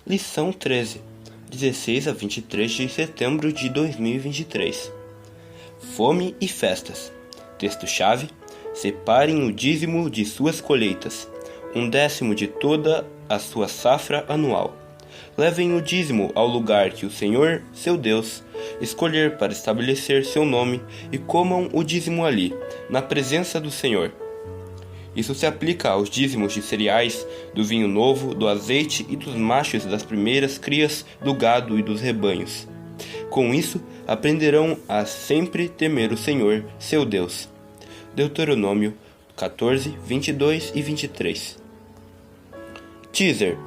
Lição 13, 16 a 23 de setembro de 2023. Fome e festas. Texto-chave: separem o dízimo de suas colheitas, 1/10 de toda a sua safra anual. Levem o dízimo ao lugar que o Senhor, seu Deus, escolher para estabelecer seu nome e comam o dízimo ali, na presença do Senhor. Isso se aplica aos dízimos de cereais, do vinho novo, do azeite e dos machos das primeiras crias do gado e dos rebanhos. Com isso, aprenderão a sempre temer o Senhor, seu Deus. Deuteronômio 14, 22 e 23. Teaser.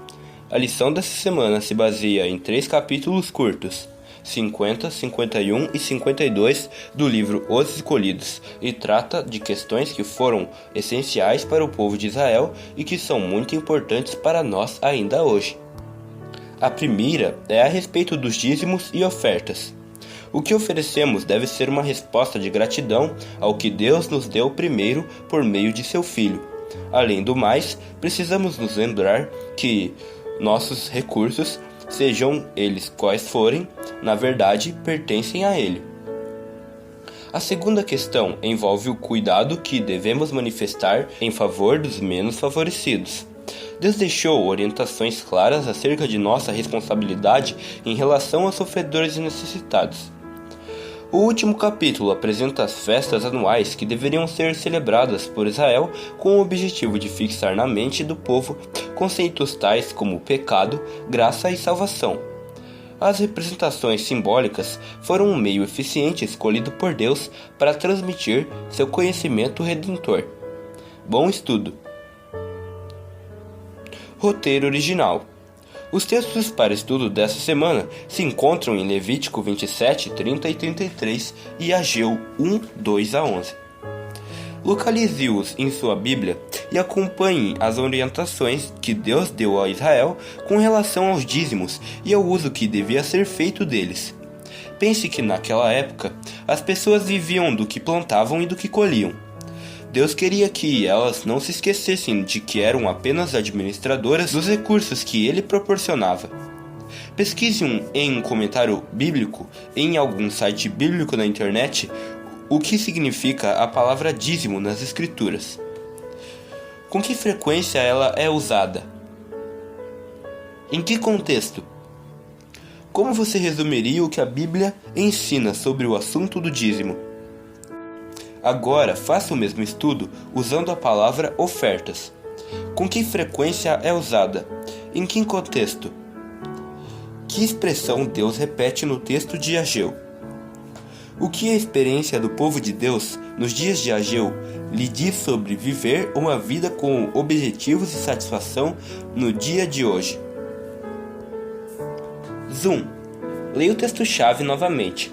A lição dessa semana se baseia em 3 capítulos curtos, 50, 51 e 52 do livro Os Escolhidos, e trata de questões que foram essenciais para o povo de Israel e que são muito importantes para nós ainda hoje. A primeira é a respeito dos dízimos e ofertas. O que oferecemos deve ser uma resposta de gratidão ao que Deus nos deu primeiro por meio de seu Filho. Além do mais, precisamos nos lembrar que nossos recursos, sejam eles quais forem, na verdade, pertencem a Ele. A segunda questão envolve o cuidado que devemos manifestar em favor dos menos favorecidos. Deus deixou orientações claras acerca de nossa responsabilidade em relação aos sofredores e necessitados. O último capítulo apresenta as festas anuais que deveriam ser celebradas por Israel com o objetivo de fixar na mente do povo conceitos tais como pecado, graça e salvação. As representações simbólicas foram um meio eficiente escolhido por Deus para transmitir seu conhecimento redentor. Bom estudo. Roteiro original. Os textos para estudo dessa semana se encontram em Levítico 27, 30 e 33 e Ageu 1, 2 a 11. Localize-os em sua Bíblia e acompanhe as orientações que Deus deu a Israel com relação aos dízimos e ao uso que devia ser feito deles. Pense que naquela época as pessoas viviam do que plantavam e do que colhiam. Deus queria que elas não se esquecessem de que eram apenas administradoras dos recursos que Ele proporcionava. Pesquise em um comentário bíblico em algum site bíblico na internet o que significa a palavra dízimo nas Escrituras. Com que frequência ela é usada? Em que contexto? Como você resumiria o que a Bíblia ensina sobre o assunto do dízimo? Agora, faça o mesmo estudo usando a palavra ofertas. Com que frequência é usada? Em que contexto? Que expressão Deus repete no texto de Ageu? O que a experiência do povo de Deus nos dias de Ageu lhe diz sobre viver uma vida com objetivos e satisfação no dia de hoje? Zoom. Leia o texto-chave novamente.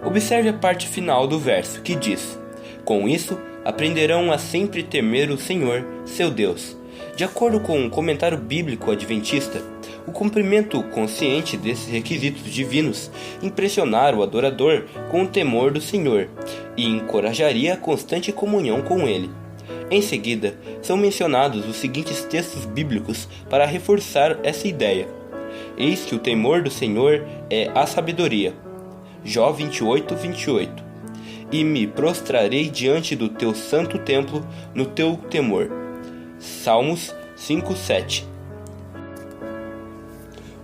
Observe a parte final do verso, que diz: com isso, aprenderão a sempre temer o Senhor, seu Deus. De acordo com um comentário bíblico adventista, o cumprimento consciente desses requisitos divinos impressionaria o adorador com o temor do Senhor e encorajaria a constante comunhão com Ele. Em seguida, são mencionados os seguintes textos bíblicos para reforçar essa ideia. Eis que o temor do Senhor é a sabedoria. Jó 28, 28. E me prostrarei diante do teu santo templo no teu temor. Salmos 5, 7.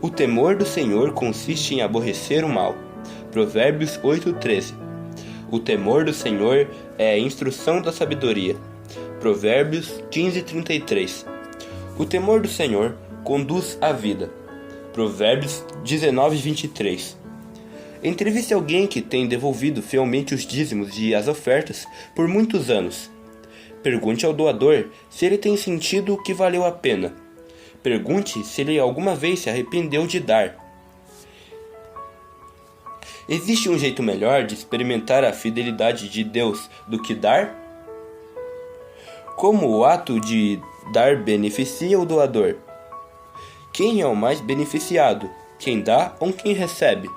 O temor do Senhor consiste em aborrecer o mal. Provérbios 8, 13. O temor do Senhor é a instrução da sabedoria. Provérbios 15, 33. O temor do Senhor conduz à vida. Provérbios 19, 23. Entreviste alguém que tem devolvido fielmente os dízimos e as ofertas por muitos anos. Pergunte ao doador se ele tem sentido que valeu a pena. Pergunte se ele alguma vez se arrependeu de dar. Existe um jeito melhor de experimentar a fidelidade de Deus do que dar? Como o ato de dar beneficia o doador? Quem é o mais beneficiado? Quem dá ou quem recebe?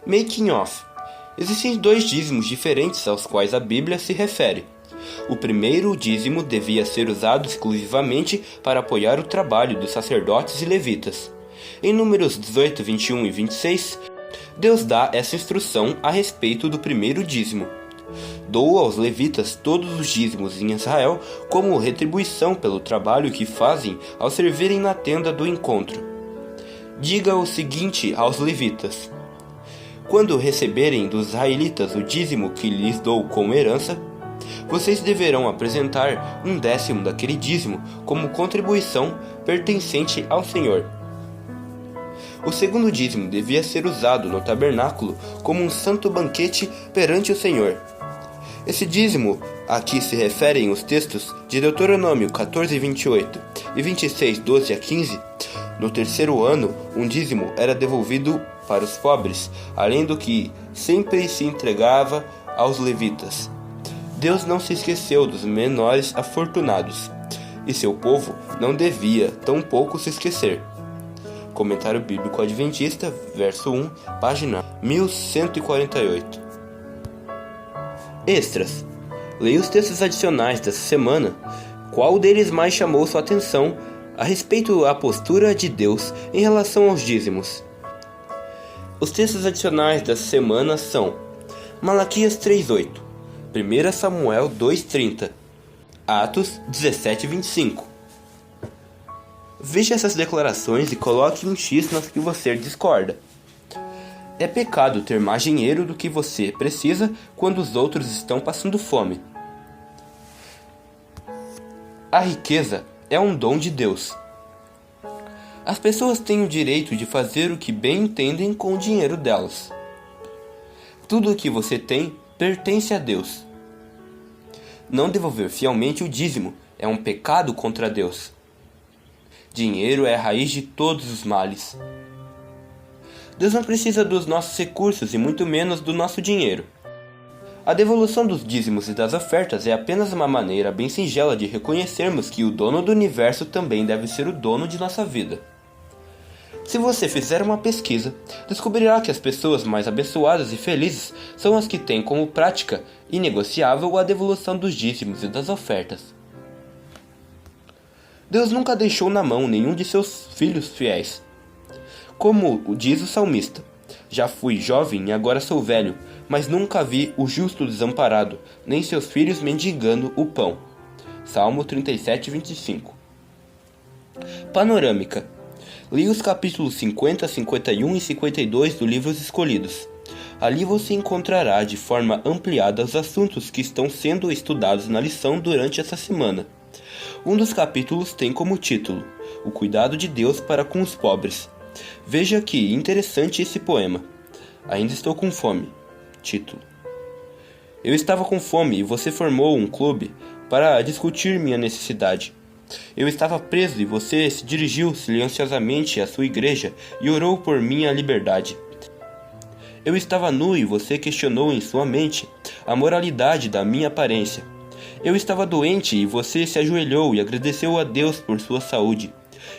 Making of. Existem dois dízimos diferentes aos quais a Bíblia se refere. O primeiro dízimo devia ser usado exclusivamente para apoiar o trabalho dos sacerdotes e levitas. Em Números 18, 21 e 26, Deus dá essa instrução a respeito do primeiro dízimo. Dou aos levitas todos os dízimos em Israel como retribuição pelo trabalho que fazem ao servirem na tenda do encontro. Diga o seguinte aos levitas: quando receberem dos israelitas o dízimo que lhes dou como herança, vocês deverão apresentar 1/10 daquele dízimo como contribuição pertencente ao Senhor. O segundo dízimo devia ser usado no tabernáculo como um santo banquete perante o Senhor. Esse dízimo a que se referem os textos de Deuteronômio 14, 28 e 26, 12 a 15, no terceiro ano, um dízimo era devolvido para os pobres, além do que sempre se entregava aos levitas. Deus não se esqueceu dos menores afortunados, e seu povo não devia tampouco se esquecer. Comentário Bíblico Adventista, verso 1, página 1148. Extras. Leia os textos adicionais dessa semana. Qual deles mais chamou sua atenção a respeito da postura de Deus em relação aos dízimos? Os textos adicionais dessa semana são Malaquias 3:8, 1 Samuel 2:30, Atos 17:25. Veja essas declarações e coloque um X nas que você discorda. É pecado ter mais dinheiro do que você precisa quando os outros estão passando fome. A riqueza é um dom de Deus. As pessoas têm o direito de fazer o que bem entendem com o dinheiro delas. Tudo o que você tem pertence a Deus. Não devolver fielmente o dízimo é um pecado contra Deus. Dinheiro é a raiz de todos os males. Deus não precisa dos nossos recursos e muito menos do nosso dinheiro. A devolução dos dízimos e das ofertas é apenas uma maneira bem singela de reconhecermos que o dono do universo também deve ser o dono de nossa vida. Se você fizer uma pesquisa, descobrirá que as pessoas mais abençoadas e felizes são as que têm como prática inegociável a devolução dos dízimos e das ofertas. Deus nunca deixou na mão nenhum de seus filhos fiéis. Como diz o salmista: já fui jovem e agora sou velho, mas nunca vi o justo desamparado, nem seus filhos mendigando o pão. Salmo 37, 25. Panorâmica. Li os capítulos 50, 51 e 52 do Livros Escolhidos. Ali você encontrará de forma ampliada os assuntos que estão sendo estudados na lição durante essa semana. Um dos capítulos tem como título O Cuidado de Deus para com os Pobres. Veja que interessante esse poema. Ainda estou com fome. Título. Eu estava com fome e você formou um clube para discutir minha necessidade. Eu estava preso e você se dirigiu silenciosamente à sua igreja e orou por minha liberdade. Eu estava nu e você questionou em sua mente a moralidade da minha aparência. Eu estava doente e você se ajoelhou e agradeceu a Deus por sua saúde.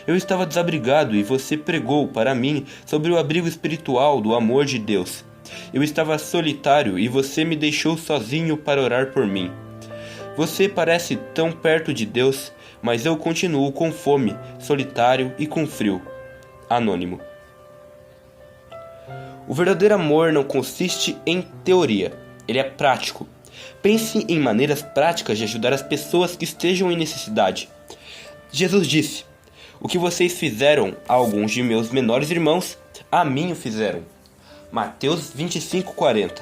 Eu estava desabrigado e você pregou para mim sobre o abrigo espiritual do amor de Deus. Eu estava solitário e você me deixou sozinho para orar por mim. Você parece tão perto de Deus, mas eu continuo com fome, solitário e com frio. Anônimo. O verdadeiro amor não consiste em teoria, ele é prático. Pense em maneiras práticas de ajudar as pessoas que estejam em necessidade. Jesus disse: o que vocês fizeram a alguns de meus menores irmãos, a mim o fizeram. Mateus 25:40.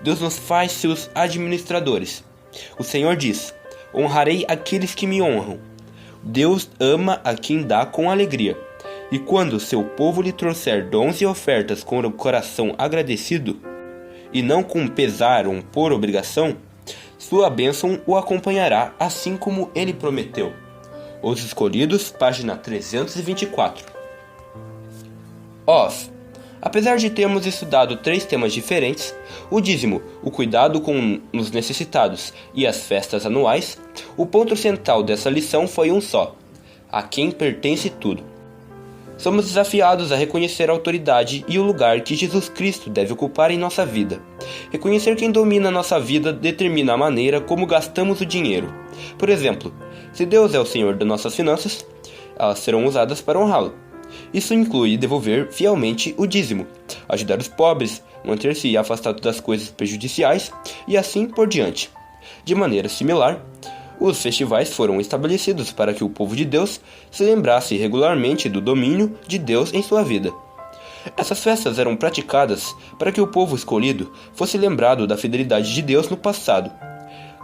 Deus nos faz seus administradores. O Senhor diz: honrarei aqueles que me honram. Deus ama a quem dá com alegria. E quando seu povo lhe trouxer dons e ofertas com o coração agradecido, e não com pesar ou por obrigação, sua bênção o acompanhará, assim como ele prometeu. Os Escolhidos, página 324. Apesar de termos estudado 3 temas diferentes, o dízimo, o cuidado com os necessitados e as festas anuais, o ponto central dessa lição foi um só: a quem pertence tudo. Somos desafiados a reconhecer a autoridade e o lugar que Jesus Cristo deve ocupar em nossa vida. Reconhecer quem domina nossa vida determina a maneira como gastamos o dinheiro. Por exemplo, se Deus é o Senhor das nossas finanças, elas serão usadas para honrá-lo. Isso inclui devolver fielmente o dízimo, ajudar os pobres, manter-se afastado das coisas prejudiciais e assim por diante. De maneira similar, os festivais foram estabelecidos para que o povo de Deus se lembrasse regularmente do domínio de Deus em sua vida. Essas festas eram praticadas para que o povo escolhido fosse lembrado da fidelidade de Deus no passado.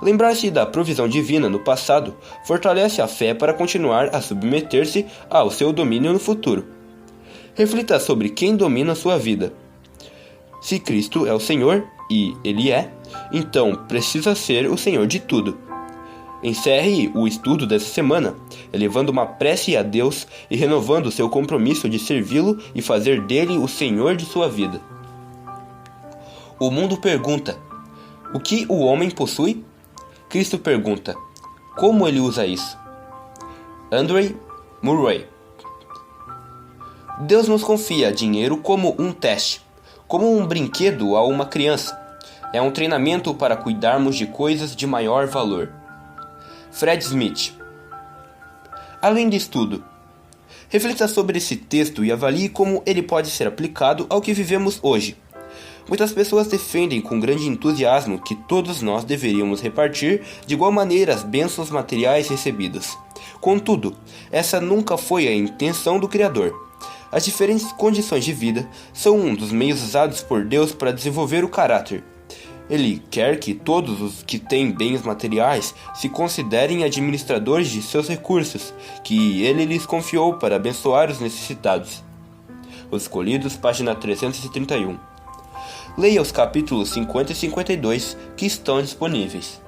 Lembrar-se da provisão divina no passado fortalece a fé para continuar a submeter-se ao seu domínio no futuro. Reflita sobre quem domina sua vida. Se Cristo é o Senhor, e Ele é, então precisa ser o Senhor de tudo. Encerre o estudo dessa semana, elevando uma prece a Deus e renovando seu compromisso de servi-lo e fazer dele o Senhor de sua vida. O mundo pergunta: o que o homem possui? Cristo pergunta: como ele usa isso? Andrew Murray. Deus nos confia dinheiro como um teste, como um brinquedo a uma criança. É um treinamento para cuidarmos de coisas de maior valor. Fred Smith. Além disso tudo, reflita sobre esse texto e avalie como ele pode ser aplicado ao que vivemos hoje. Muitas pessoas defendem com grande entusiasmo que todos nós deveríamos repartir de igual maneira as bênçãos materiais recebidas. Contudo, essa nunca foi a intenção do Criador. As diferentes condições de vida são um dos meios usados por Deus para desenvolver o caráter. Ele quer que todos os que têm bens materiais se considerem administradores de seus recursos, que ele lhes confiou para abençoar os necessitados. Os Escolhidos, página 331. Leia os capítulos 50 e 52 que estão disponíveis.